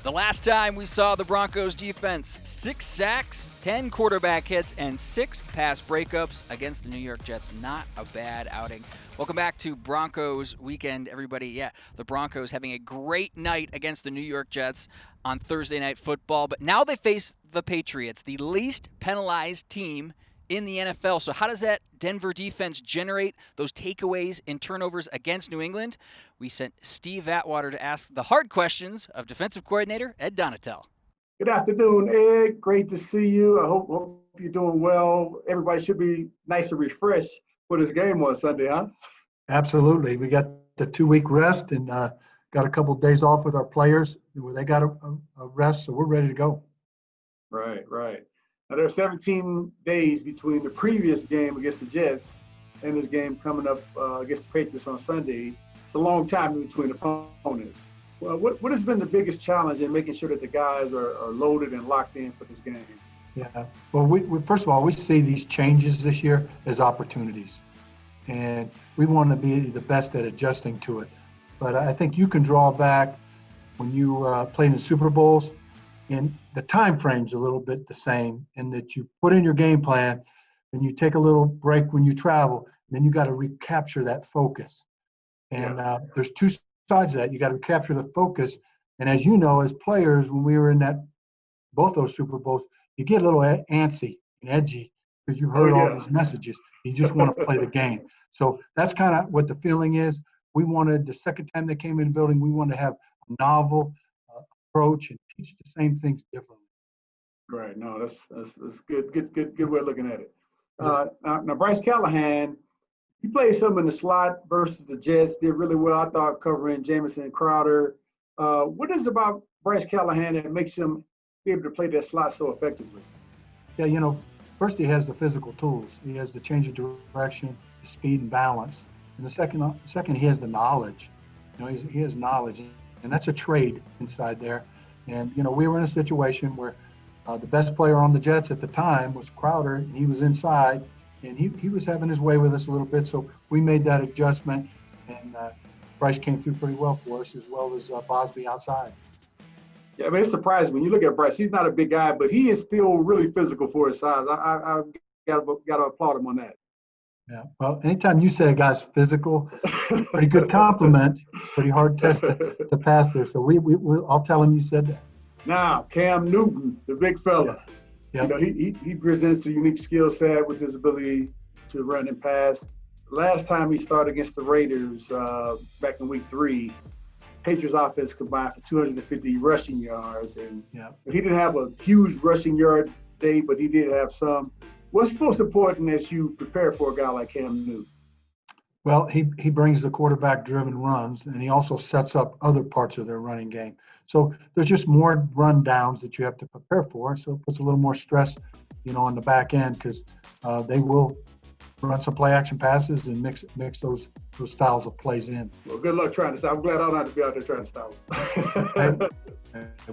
The last time we saw the Broncos defense, 6 sacks, 10 quarterback hits, and 6 pass breakups against the New York Jets. Not a bad outing. Welcome back to Broncos Weekend, everybody. Yeah, the Broncos having a great night against the New York Jets on Thursday Night Football, but now they face the Patriots, the least penalized team in the NFL. So how does that Denver defense generate those takeaways and turnovers against New England? We sent Steve Atwater to ask the hard questions of defensive coordinator Ed Donatel. Good afternoon, Ed. Great to see you. I hope you're doing well. Everybody should be nice and refreshed for this game on Sunday, huh? Absolutely. We got the 2-week rest and got a couple of days off with our players where they got a rest, so we're ready to go. Right. Now, there are 17 days between the previous game against the Jets and this game coming up against the Patriots on Sunday. It's a long time in between opponents. Well, what has been the biggest challenge in making sure that the guys are loaded and locked in for this game? Yeah. Well, we first of all, we see these changes this year as opportunities. And we want to be the best at adjusting to it. But I think you can draw back when you played in Super Bowls, and the time frame's a little bit the same in that you put in your game plan, and you take a little break when you travel, and then you got to recapture that focus. And there's two sides to that. You got to recapture the focus. And as you know, as players, when we were in both those Super Bowls, you get a little antsy and edgy because you've heard all these messages. You just want to play the game. So that's kind of what the feeling is. We wanted, the second time they came in the building, we wanted to have a novel approach and teach the same things differently. Right. No, that's good way of looking at it. Now, Bryce Callahan, he played some in the slot versus the Jets, did really well, I thought, covering Jamison and Crowder. What is it about Bryce Callahan that makes him be able to play that slot so effectively? Yeah, first he has the physical tools. He has the change of direction, the speed and balance. And the second he has the knowledge. He has knowledge, and that's a trade inside there. And, we were in a situation where the best player on the Jets at the time was Crowder, and he was inside, and he was having his way with us a little bit. So we made that adjustment, and Bryce came through pretty well for us, as well as Bosby outside. Yeah, I mean, it's surprising when you look at Bryce. He's not a big guy, but he is still really physical for his size. I got to applaud him on that. Yeah, well, anytime you say a guy's physical, pretty good compliment, pretty hard test to pass this. So I'll tell him you said that. Now, Cam Newton, the big fella, he presents a unique skill set with his ability to run and pass. Last time he started against the Raiders back in week 3, Patriots offense combined for 250 rushing yards. And he didn't have a huge rushing yard day, but he did have some. What's most important as you prepare for a guy like Cam Newton? Well, he brings the quarterback-driven runs, and he also sets up other parts of their running game. So there's just more run downs that you have to prepare for. So it puts a little more stress, on the back end because they will run some play-action passes and mix those styles of plays in. Well, good luck trying to stop. I'm glad I don't have to be out there trying to stop.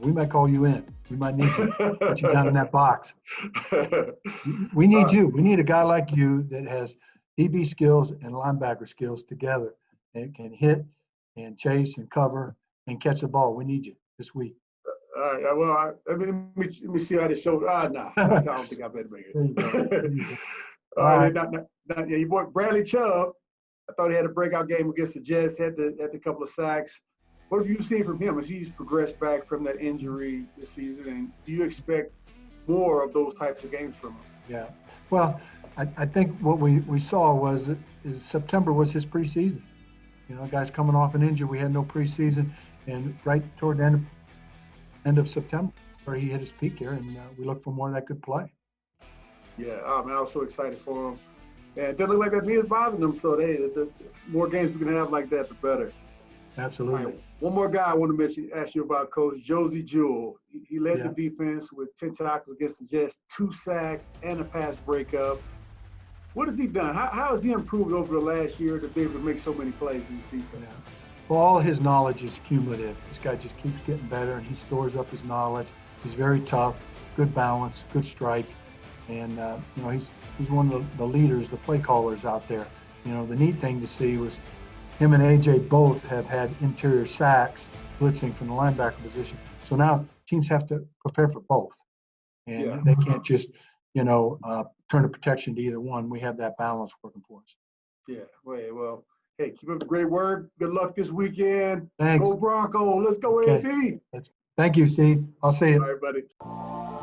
We might call you in. We might need to put you down in that box. We need you. We need a guy like you that has DB skills and linebacker skills together and can hit and chase and cover and catch the ball. We need you this week. All right. Well, let me see how this shows. No, I don't think I better make it. All right. Now, your boy Bradley Chubb, I thought he had a breakout game against the Jets, had a couple of sacks. What have you seen from him as he's progressed back from that injury this season? And do you expect more of those types of games from him? Yeah. Well, I think what we saw is September was his preseason. Guys coming off an injury, we had no preseason. And right toward the end of September, he hit his peak here, and we look for more of that good play. Yeah, I was so excited for him. And it doesn't look like that knee is bothering him, so the more games we can have like that, the better. Absolutely. Right. One more guy I want to ask you about, Coach, Josey Jewell. He led the defense with 10 tackles against the Jets, 2 sacks, and a pass breakup. What has he done? How has he improved over the last year to be able to make so many plays in his defense? Yeah. Well, all his knowledge is cumulative. This guy just keeps getting better, and he stores up his knowledge. He's very tough, good balance, good strike, and he's one of the leaders, the play callers out there. The neat thing to see was him and AJ both have had interior sacks blitzing from the linebacker position. So now teams have to prepare for both. And they can't just, turn the protection to either one. We have that balance working for us. Yeah. Well, hey, keep up the great work. Good luck this weekend. Thanks. Go Bronco. Let's go, Okay. AD. Thank you, Steve. I'll see you. All right, buddy.